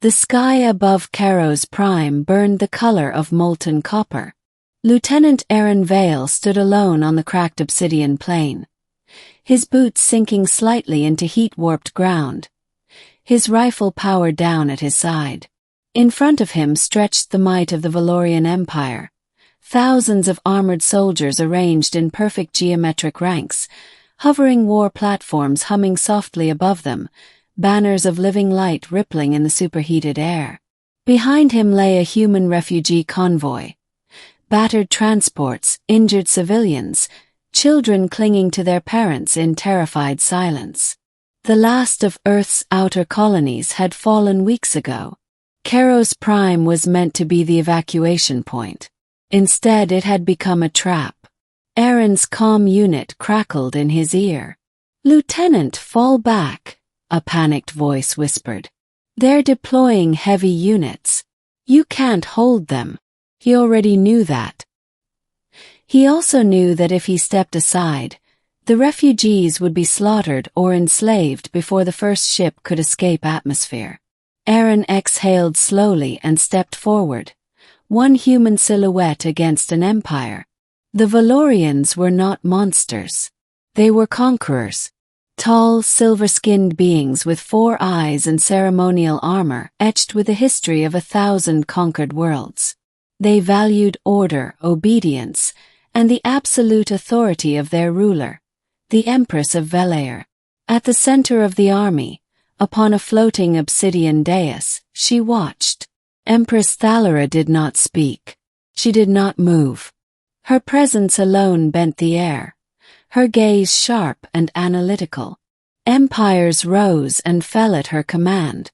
The sky above Kharos Prime burned the color of molten copper. Lieutenant Aaron Vale stood alone on the cracked obsidian plain, his boots sinking slightly into heat-warped ground, his rifle powered down at his side. In front of him stretched the might of the Valorian Empire, thousands of armored soldiers arranged in perfect geometric ranks, hovering war platforms humming softly above them, banners of living light rippling in the superheated air. Behind him lay a human refugee convoy. Battered transports, injured civilians, children clinging to their parents in terrified silence. The last of Earth's outer colonies had fallen weeks ago. Kharos Prime was meant to be the evacuation point. Instead, it had become a trap. Aaron's comm unit crackled in his ear. "Lieutenant, fall back," a panicked voice whispered. "They're deploying heavy units. You can't hold them." He already knew that. He also knew that if he stepped aside, the refugees would be slaughtered or enslaved before the first ship could escape atmosphere. Aaron exhaled slowly and stepped forward, one human silhouette against an empire. The Valorians were not monsters. They were conquerors. Tall, silver-skinned beings with 4 eyes and ceremonial armor etched with the history of 1,000 conquered worlds. They valued order, obedience, and the absolute authority of their ruler, the Empress of Velair. At the center of the army, upon a floating obsidian dais, she watched. Empress Thalara did not speak. She did not move. Her presence alone bent the air, her gaze sharp and analytical. Empires rose and fell at her command.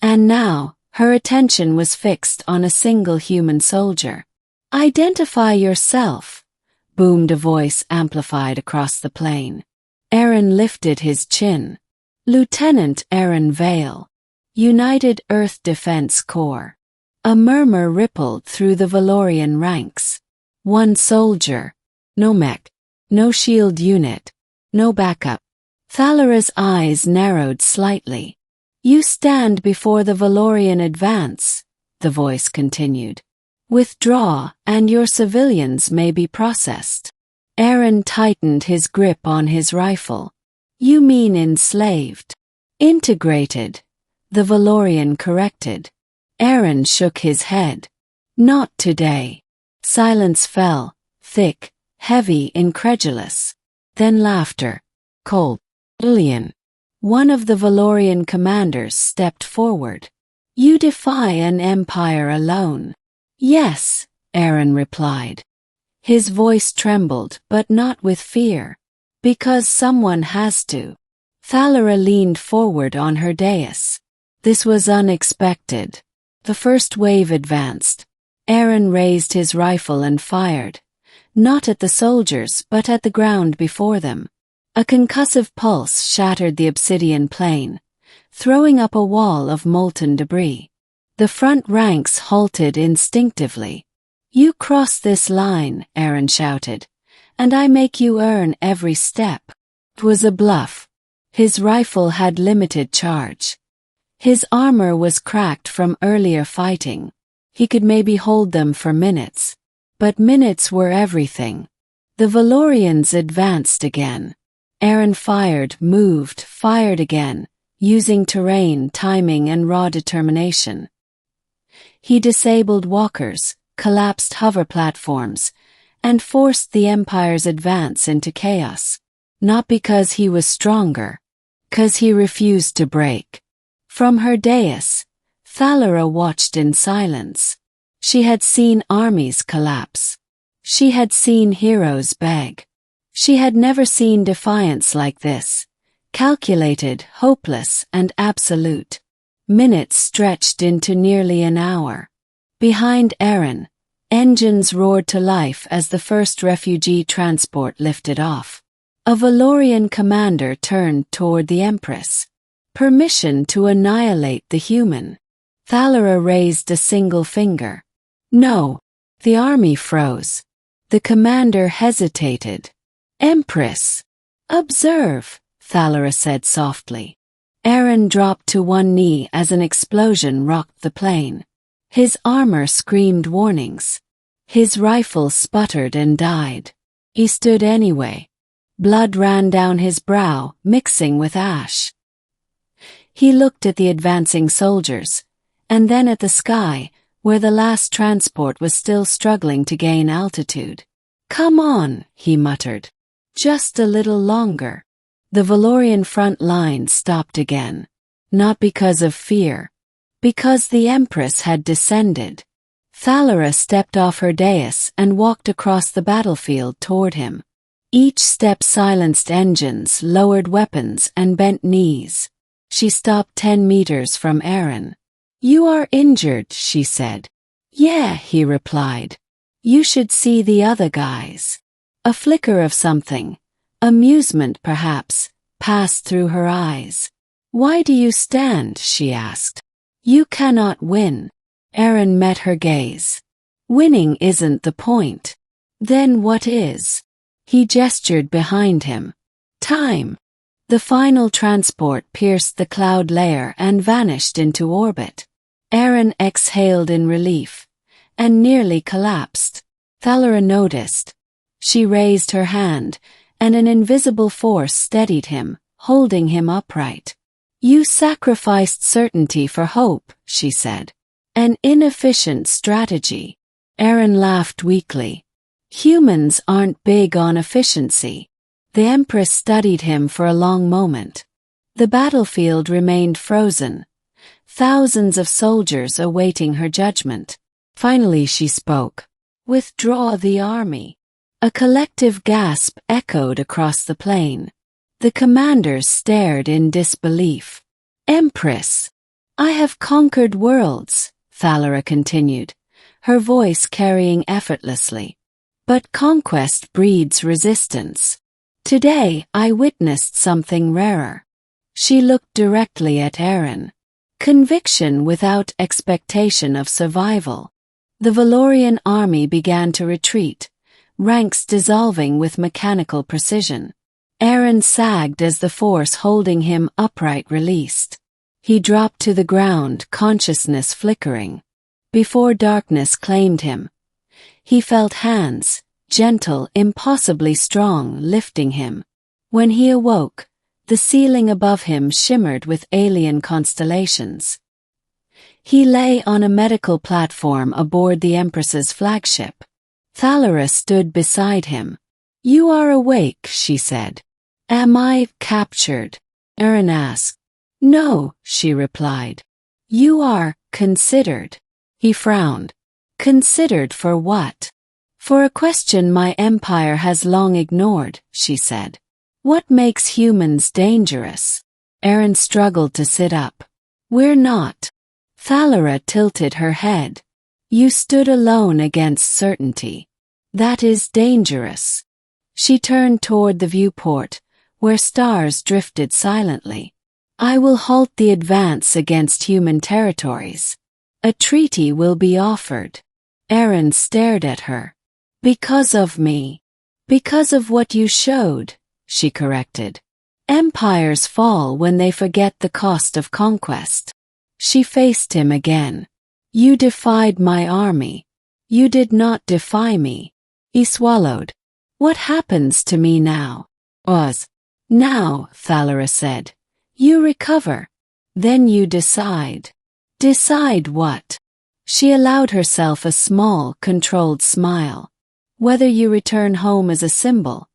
And now, her attention was fixed on a single human soldier. "Identify yourself," boomed a voice amplified across the plain. Aaron lifted his chin. "Lieutenant Aaron Vale, United Earth Defense Corps." A murmur rippled through the Valorian ranks. One soldier. No mech. No shield unit. No backup. Thalara's eyes narrowed slightly. "You stand before the Valorian advance," the voice continued. "Withdraw, and your civilians may be processed." Aaron tightened his grip on his rifle. "You mean enslaved." "Integrated," the Valorian corrected. Aaron shook his head. "Not today." Silence fell, thick, heavy, incredulous. Then laughter. Cold. "Alien." One of the Valorian commanders stepped forward. "You defy an empire alone." "Yes," Aaron replied. His voice trembled, but not with fear. "Because someone has to." Thalara leaned forward on her dais. This was unexpected. The first wave advanced. Aaron raised his rifle and fired, not at the soldiers but at the ground before them. A concussive pulse shattered the obsidian plain, throwing up a wall of molten debris. The front ranks halted instinctively. "You cross this line," Aaron shouted, "and I make you earn every step." It was a bluff. His rifle had limited charge. His armor was cracked from earlier fighting. He could maybe hold them for minutes. But minutes were everything. The Valorians advanced again. Aaron fired, moved, fired again, using terrain, timing, and raw determination. He disabled walkers, collapsed hover platforms, and forced the Empire's advance into chaos. Not because he was stronger, 'cause he refused to break. From her dais, Thalara watched in silence. She had seen armies collapse. She had seen heroes beg. She had never seen defiance like this, calculated, hopeless, and absolute. Minutes stretched into nearly an hour. Behind Aaron, engines roared to life as the first refugee transport lifted off. A Valorian commander turned toward the Empress. "Permission to annihilate the human." Thalara raised a single finger. "No." The army froze. The commander hesitated. "Empress." "Observe," Thalara said softly. Aaron dropped to one knee as an explosion rocked the plane. His armor screamed warnings. His rifle sputtered and died. He stood anyway. Blood ran down his brow, mixing with ash. He looked at the advancing soldiers, and then at the sky, where the last transport was still struggling to gain altitude. "Come on," he muttered. "Just a little longer." The Valorian front line stopped again. Not because of fear. Because the Empress had descended. Thalara stepped off her dais and walked across the battlefield toward him. Each step silenced engines, lowered weapons, and bent knees. She stopped 10 meters from Aaron. "You are injured," she said. "Yeah," he replied. "You should see the other guys." A flicker of something, amusement perhaps, passed through her eyes. "Why do you stand?" she asked. "You cannot win." Aaron met her gaze. "Winning isn't the point." "Then what is?" He gestured behind him. "Time." The final transport pierced the cloud layer and vanished into orbit. Aaron exhaled in relief, and nearly collapsed. Thalara noticed. She raised her hand, and an invisible force steadied him, holding him upright. "You sacrificed certainty for hope," she said. "An inefficient strategy." Aaron laughed weakly. "Humans aren't big on efficiency." The Empress studied him for a long moment. The battlefield remained frozen, thousands of soldiers awaiting her judgment. Finally she spoke. "Withdraw the army." A collective gasp echoed across the plain. The commanders stared in disbelief. "Empress, I have conquered worlds," Thalara continued, her voice carrying effortlessly. "But conquest breeds resistance. Today I witnessed something rarer." She looked directly at Aaron. Conviction without expectation of survival. The Valorian army began to retreat, ranks dissolving with mechanical precision. Aaron sagged as the force holding him upright released. He dropped to the ground, consciousness flickering. Before darkness claimed him, he felt hands, gentle, impossibly strong, lifting him. When he awoke, the ceiling above him shimmered with alien constellations. He lay on a medical platform aboard the Empress's flagship. Thalara stood beside him. "You are awake," she said. "Am I captured?" Aaron asked. "No," she replied. "You are considered." He frowned. "Considered for what?" "For a question my empire has long ignored," she said. "What makes humans dangerous?" Aaron struggled to sit up. "We're not." Thalara tilted her head. "You stood alone against certainty. That is dangerous." She turned toward the viewport, where stars drifted silently. "I will halt the advance against human territories. A treaty will be offered." Aaron stared at her. "Because of me." "Because of what you showed," she corrected. "Empires fall when they forget the cost of conquest." She faced him again. "You defied my army. You did not defy me." He swallowed. "What happens to me now?" "Now," Thalara said. "You recover. Then you decide." "Decide what?" She allowed herself a small, controlled smile. "Whether you return home as a symbol,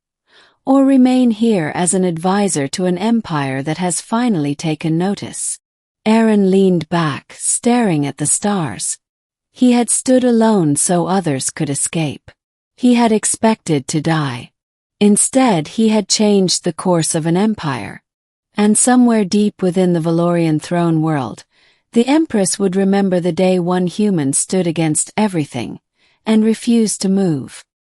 or remain here as an advisor to an empire that has finally taken notice." Aaron leaned back, staring at the stars. He had stood alone so others could escape. He had expected to die. Instead, he had changed the course of an empire. And somewhere deep within the Valorian throne world, the Empress would remember the day one human stood against everything and refused to move.